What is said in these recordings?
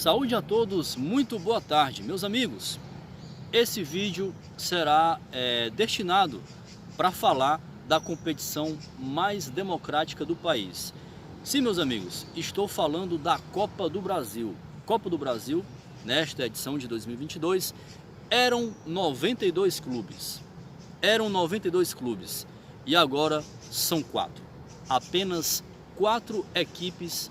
Saúde a todos, muito boa tarde, meus amigos. Esse vídeo será destinado para falar da competição mais democrática do país. Sim, meus amigos, estou falando da Copa do Brasil. Copa do Brasil, nesta edição de 2022, eram 92 clubes. E agora são 4. Apenas 4 equipes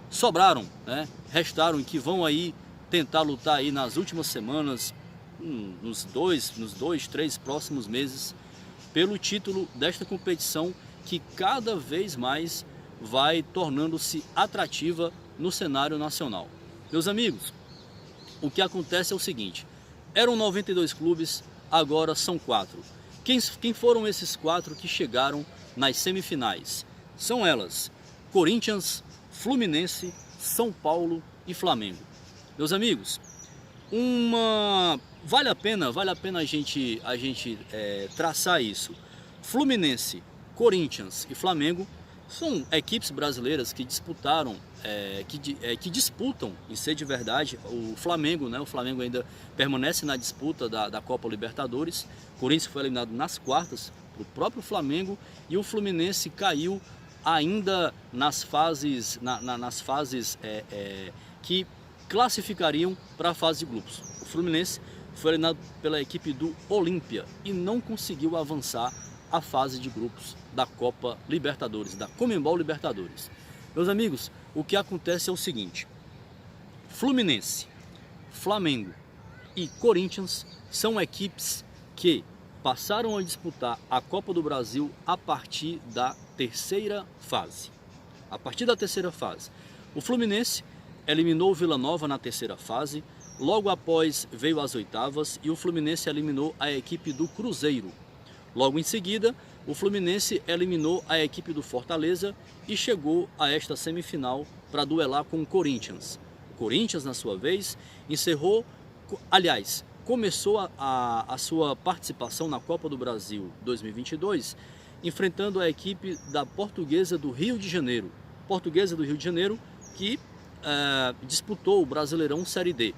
sobraram, né? Restaram, que vão aí tentar lutar aí nas últimas semanas, nos dois, 3 próximos meses, pelo título desta competição que cada vez mais vai tornando-se atrativa no cenário nacional. Meus amigos, o que acontece é o seguinte: eram 92 clubes, agora são 4. Quem foram esses 4 que chegaram nas semifinais? São elas: Corinthians, Fluminense, São Paulo e Flamengo. Meus amigos, vale a pena a gente traçar isso. Fluminense, Corinthians e Flamengo são equipes brasileiras que disputaram, que disputam em ser de verdade. O Flamengo, né? O Flamengo ainda permanece na disputa da Copa Libertadores. O Corinthians foi eliminado nas quartas pro próprio Flamengo e o Fluminense caiu ainda nas fases que classificariam para a fase de grupos. O Fluminense foi eliminado pela equipe do Olímpia e não conseguiu avançar a fase de grupos da Copa Libertadores, da Conmebol Libertadores. Meus amigos, o que acontece é o seguinte: Fluminense, Flamengo e Corinthians são equipes que passaram a disputar a Copa do Brasil a partir da terceira fase. O Fluminense eliminou o Vila Nova na terceira fase, logo após veio as oitavas e o Fluminense eliminou a equipe do Cruzeiro. Logo em seguida, o Fluminense eliminou a equipe do Fortaleza e chegou a esta semifinal para duelar com o Corinthians. O Corinthians, na sua vez, começou a sua participação na Copa do Brasil 2022 enfrentando a equipe da Portuguesa do Rio de Janeiro. Que disputou o Brasileirão Série D.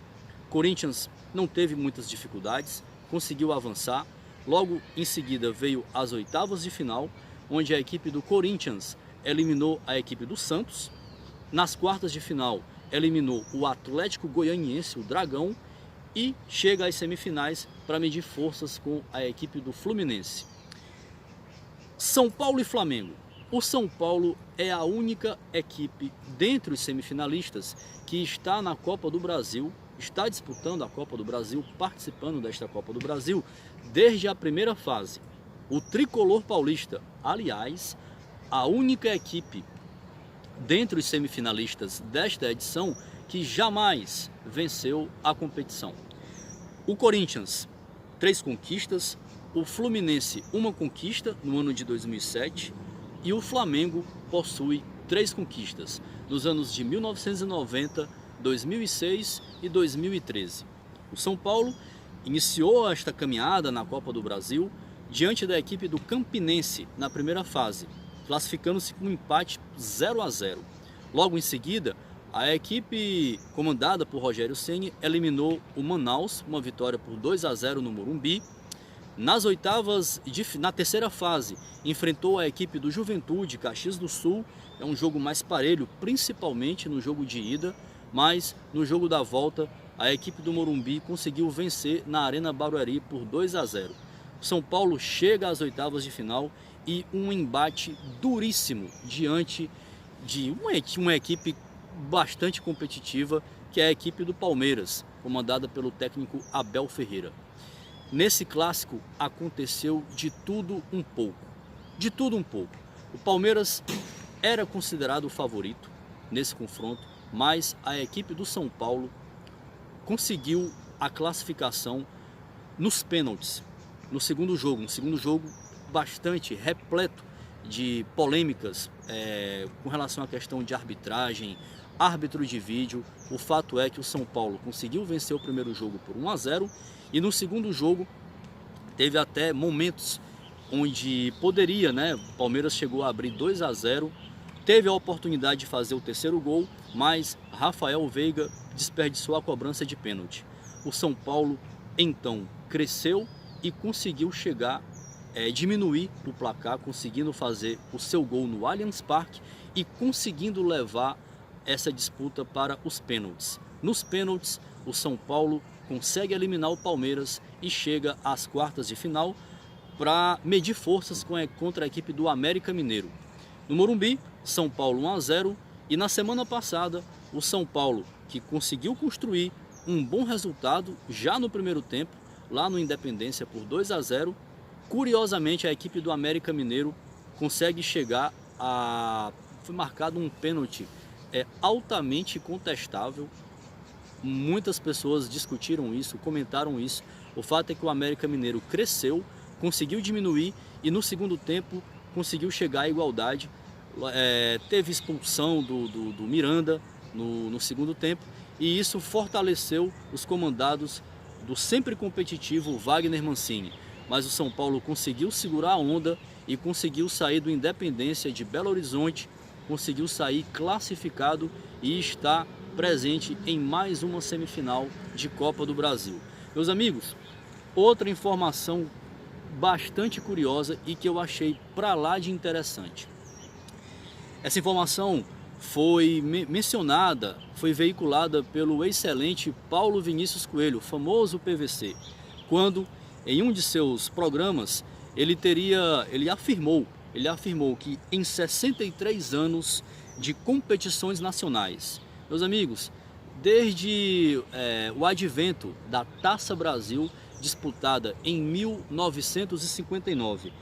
Corinthians não teve muitas dificuldades, conseguiu avançar. Logo em seguida veio as oitavas de final, onde a equipe do Corinthians eliminou a equipe do Santos. Nas quartas de final eliminou o Atlético Goianiense, o Dragão, e chega às semifinais para medir forças com a equipe do Fluminense. São Paulo e Flamengo. O São Paulo é a única equipe dentre os semifinalistas que está na Copa do Brasil, está disputando a Copa do Brasil, participando desta Copa do Brasil desde a primeira fase. O tricolor paulista, aliás, a única equipe dentre os semifinalistas desta edição que jamais venceu a competição. O Corinthians, 3 conquistas, o Fluminense, 1 conquista no ano de 2007 e o Flamengo possui 3 conquistas nos anos de 1990, 2006 e 2013. O São Paulo iniciou esta caminhada na Copa do Brasil diante da equipe do Campinense na primeira fase, classificando-se com um empate 0-0. Logo em seguida, a equipe comandada por Rogério Ceni eliminou o Manaus, uma vitória por 2-0 no Morumbi. Na terceira fase, enfrentou a equipe do Juventude Caxias do Sul. É um jogo mais parelho, principalmente no jogo de ida, mas no jogo da volta, a equipe do Morumbi conseguiu vencer na Arena Barueri por 2-0. São Paulo chega às oitavas de final e um embate duríssimo diante de uma equipe bastante competitiva, que é a equipe do Palmeiras, comandada pelo técnico Abel Ferreira. Nesse clássico aconteceu de tudo um pouco. O Palmeiras era considerado o favorito nesse confronto, mas a equipe do São Paulo conseguiu a classificação nos pênaltis, no segundo jogo. Um segundo jogo bastante repleto de polêmicas com relação à questão de arbitragem, árbitro de vídeo. O fato é que o São Paulo conseguiu vencer o primeiro jogo por 1-0 e no segundo jogo teve até momentos onde poderia, né? O Palmeiras chegou a abrir 2-0 teve a oportunidade de fazer o terceiro gol, mas Rafael Veiga desperdiçou a cobrança de pênalti. O São Paulo então cresceu e conseguiu diminuir o placar, conseguindo fazer o seu gol no Allianz Parque e conseguindo levar essa disputa para os pênaltis. Nos pênaltis, o São Paulo consegue eliminar o Palmeiras e chega às quartas de final para medir forças contra a equipe do América Mineiro. No Morumbi, São Paulo 1-0, e na semana passada, o São Paulo, que conseguiu construir um bom resultado já no primeiro tempo, lá no Independência por 2-0, curiosamente a equipe do América Mineiro consegue chegar a... Foi marcado um pênalti altamente contestável. Muitas pessoas discutiram isso, comentaram isso. O fato é que o América Mineiro cresceu, conseguiu diminuir e no segundo tempo conseguiu chegar à igualdade. Teve expulsão do Miranda no segundo tempo e isso fortaleceu os comandados do sempre competitivo Wagner Mancini. Mas o São Paulo conseguiu segurar a onda e conseguiu sair do Independência de Belo Horizonte, conseguiu sair classificado e está presente em mais uma semifinal de Copa do Brasil. Meus amigos, outra informação bastante curiosa e que eu achei pra lá de interessante. Essa informação foi mencionada, foi veiculada pelo excelente Paulo Vinícius Coelho, famoso PVC, quando em um de seus programas ele afirmou que em 63 anos de competições nacionais, meus amigos, desde o advento da Taça Brasil, disputada em 1959,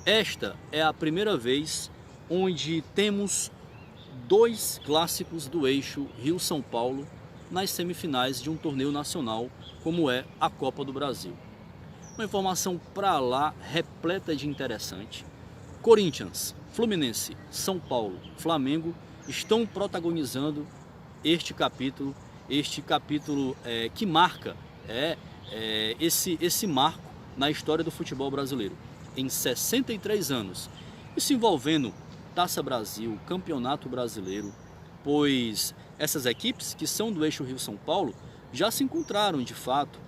esta é a primeira vez onde temos dois clássicos do eixo Rio-São Paulo nas semifinais de um torneio nacional, como é a Copa do Brasil. Uma informação para lá repleta de interessante. Corinthians, Fluminense, São Paulo, Flamengo estão protagonizando este capítulo que marca esse marco na história do futebol brasileiro. Em 63 anos, isso envolvendo Taça Brasil, Campeonato Brasileiro, pois essas equipes que são do eixo Rio-São Paulo já se encontraram de fato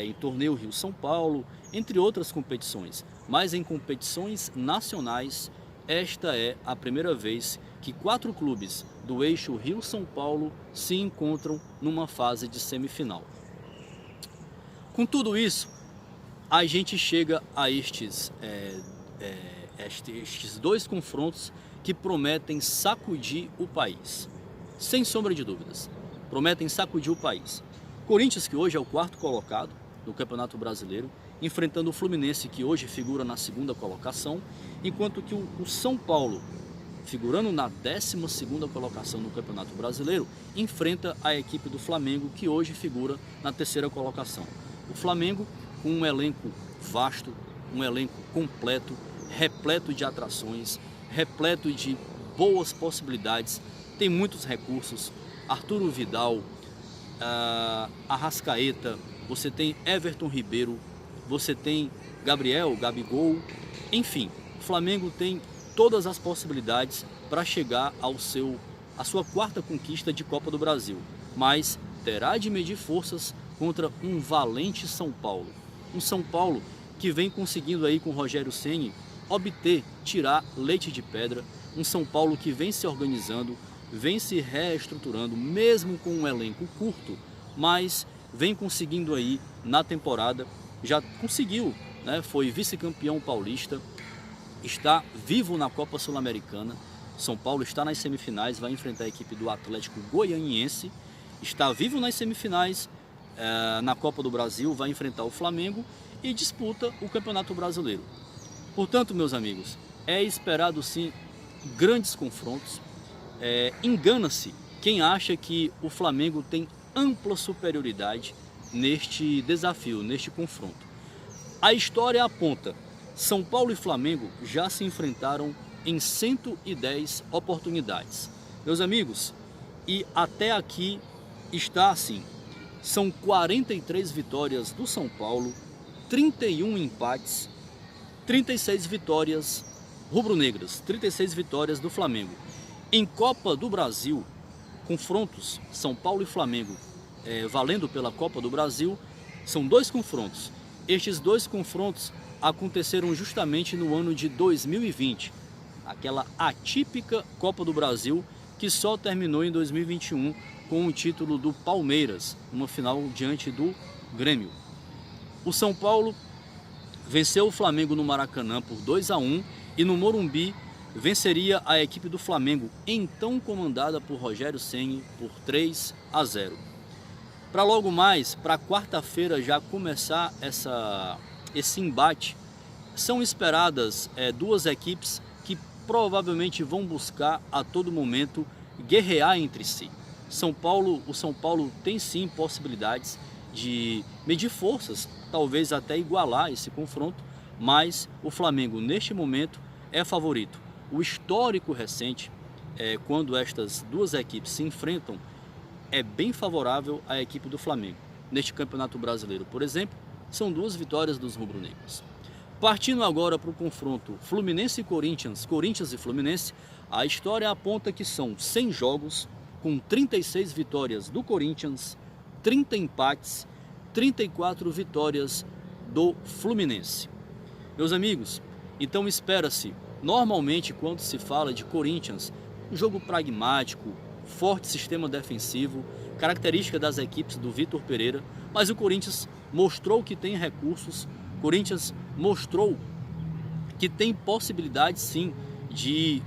em torneio Rio-São Paulo, entre outras competições, mas em competições nacionais, esta é a primeira vez que 4 clubes do eixo Rio-São Paulo se encontram numa fase de semifinal. Com tudo isso, a gente chega a estes dois confrontos que prometem sacudir o país, sem sombra de dúvidas, prometem sacudir o país. Corinthians, que hoje é o 4º colocado no Campeonato Brasileiro, enfrentando o Fluminense, que hoje figura na 2ª colocação, enquanto que o São Paulo, figurando na 12ª colocação no Campeonato Brasileiro, enfrenta a equipe do Flamengo, que hoje figura na 3ª colocação. O Flamengo com um elenco vasto, um elenco completo, repleto de atrações, repleto de boas possibilidades, tem muitos recursos. Arturo Vidal, Arrascaeta, você tem Everton Ribeiro, você tem Gabigol, enfim, o Flamengo tem todas as possibilidades para chegar à sua 4ª conquista de Copa do Brasil, mas terá de medir forças contra um valente São Paulo. Um São Paulo que vem conseguindo aí com Rogério Ceni tirar leite de pedra. Um São Paulo que vem se organizando, vem se reestruturando, mesmo com um elenco curto, mas vem conseguindo aí na temporada, já conseguiu, né? Foi vice-campeão paulista, está vivo na Copa Sul-Americana. São Paulo está nas semifinais, vai enfrentar a equipe do Atlético Goianiense, está vivo nas semifinais na Copa do Brasil, vai enfrentar o Flamengo e disputa o Campeonato Brasileiro. Portanto, meus amigos, é esperado sim grandes confrontos. Engana-se quem acha que o Flamengo tem ampla superioridade neste desafio, neste confronto. A história aponta: São Paulo e Flamengo já se enfrentaram em 110 oportunidades. Meus amigos, e até aqui está assim: são 43 vitórias do São Paulo, 31 empates, 36 vitórias rubro-negras, 36 vitórias do Flamengo. Em Copa do Brasil, confrontos São Paulo e Flamengo, valendo pela Copa do Brasil, são 2 confrontos. Estes 2 confrontos aconteceram justamente no ano de 2020, aquela atípica Copa do Brasil que só terminou em 2021 com o título do Palmeiras, uma final diante do Grêmio. O São Paulo venceu o Flamengo no Maracanã por 2-1 e no Morumbi venceria a equipe do Flamengo, então comandada por Rogério Ceni, por 3-0. Para logo mais, para quarta-feira já começar esse embate, são esperadas 2 equipes que provavelmente vão buscar a todo momento guerrear entre si. O São Paulo tem sim possibilidades de medir forças, talvez até igualar esse confronto, mas o Flamengo neste momento é favorito. O histórico recente, quando estas 2 equipes se enfrentam, é bem favorável à equipe do Flamengo. Neste Campeonato Brasileiro, por exemplo, são 2 vitórias dos rubro-negros. Partindo agora para o confronto Fluminense e Corinthians, Corinthians e Fluminense, a história aponta que são 100 jogos, com 36 vitórias do Corinthians, 30 empates, 34 vitórias do Fluminense. Meus amigos, então espera-se, normalmente quando se fala de Corinthians, um jogo pragmático, forte sistema defensivo, característica das equipes do Vitor Pereira, mas o Corinthians mostrou que tem recursos, o Corinthians mostrou que tem possibilidade sim de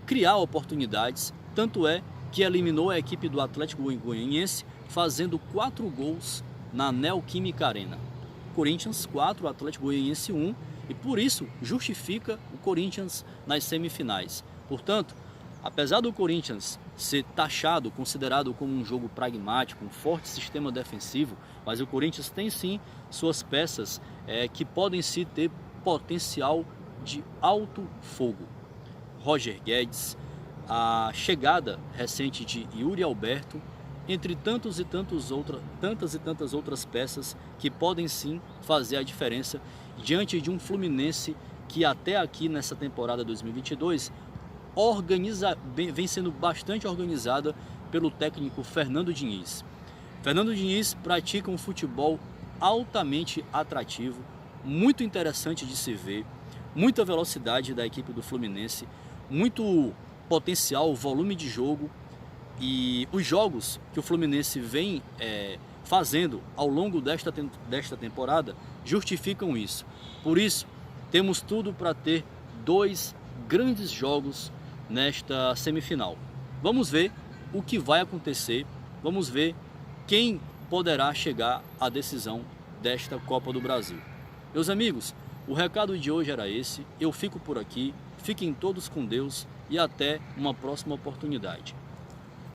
criar oportunidades, tanto é que eliminou a equipe do Atlético Goianiense fazendo 4 gols na Neoquímica Arena. Corinthians 4, Atlético Goianiense 1, e por isso justifica o Corinthians nas semifinais. Portanto, apesar do Corinthians ser taxado, considerado como um jogo pragmático, um forte sistema defensivo, mas o Corinthians tem sim suas peças que podem sim ter potencial de alto fogo. Roger Guedes, a chegada recente de Yuri Alberto, entre tantas e tantas outras peças que podem sim fazer a diferença diante de um Fluminense que até aqui nessa temporada 2022 vem sendo bastante organizada pelo técnico Fernando Diniz. Fernando Diniz pratica um futebol altamente atrativo, muito interessante de se ver, muita velocidade da equipe do Fluminense, muito potencial, volume de jogo, e os jogos que o Fluminense vem fazendo ao longo desta temporada justificam isso. Por isso, temos tudo para ter 2 grandes jogos nesta semifinal. Vamos ver o que vai acontecer, vamos ver quem poderá chegar à decisão desta Copa do Brasil. Meus amigos, o recado de hoje era esse, eu fico por aqui, fiquem todos com Deus e até uma próxima oportunidade.